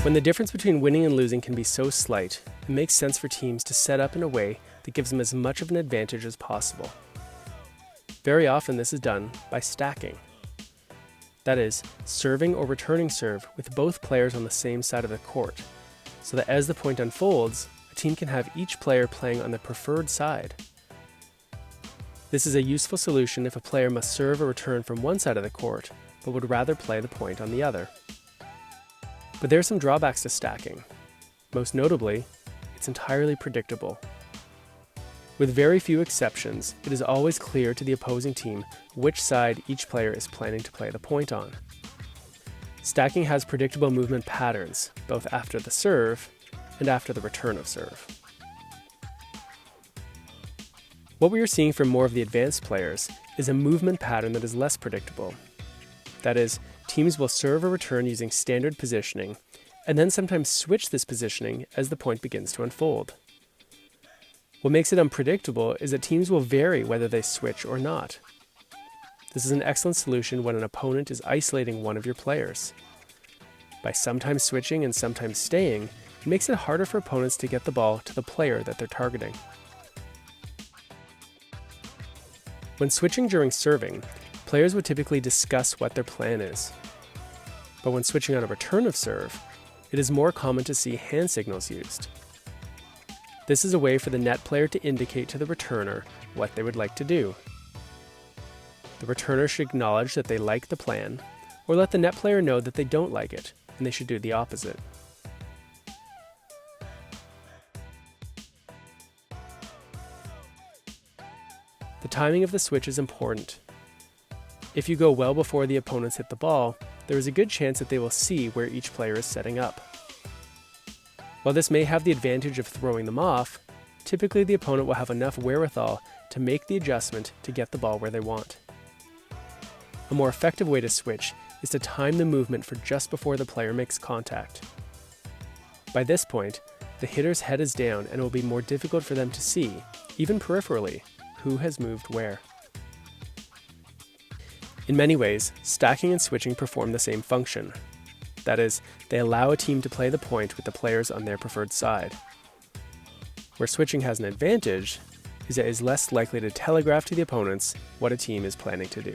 When the difference between winning and losing can be so slight, it makes sense for teams to set up in a way that gives them as much of an advantage as possible. Very often this is done by stacking. That is, serving or returning serve with both players on the same side of the court, so that as the point unfolds, a team can have each player playing on the preferred side. This is a useful solution if a player must serve or return from one side of the court, but would rather play the point on the other. But there are some drawbacks to stacking. Most notably, it's entirely predictable. With very few exceptions, it is always clear to the opposing team which side each player is planning to play the point on. Stacking has predictable movement patterns, both after the serve and after the return of serve. What we are seeing from more of the advanced players is a movement pattern that is less predictable. That is, teams will serve or return using standard positioning, and then sometimes switch this positioning as the point begins to unfold. What makes it unpredictable is that teams will vary whether they switch or not. This is an excellent solution when an opponent is isolating one of your players. By sometimes switching and sometimes staying, it makes it harder for opponents to get the ball to the player that they're targeting. When switching during serving, players would typically discuss what their plan is. But when switching on a return of serve, it is more common to see hand signals used. This is a way for the net player to indicate to the returner what they would like to do. The returner should acknowledge that they like the plan, or let the net player know that they don't like it, and they should do the opposite. The timing of the switch is important. If you go well before the opponents hit the ball, there is a good chance that they will see where each player is setting up. While this may have the advantage of throwing them off, typically the opponent will have enough wherewithal to make the adjustment to get the ball where they want. A more effective way to switch is to time the movement for just before the player makes contact. By this point, the hitter's head is down and it will be more difficult for them to see, even peripherally, who has moved where. In many ways, stacking and switching perform the same function. That is, they allow a team to play the point with the players on their preferred side. Where switching has an advantage is that it is less likely to telegraph to the opponents what a team is planning to do.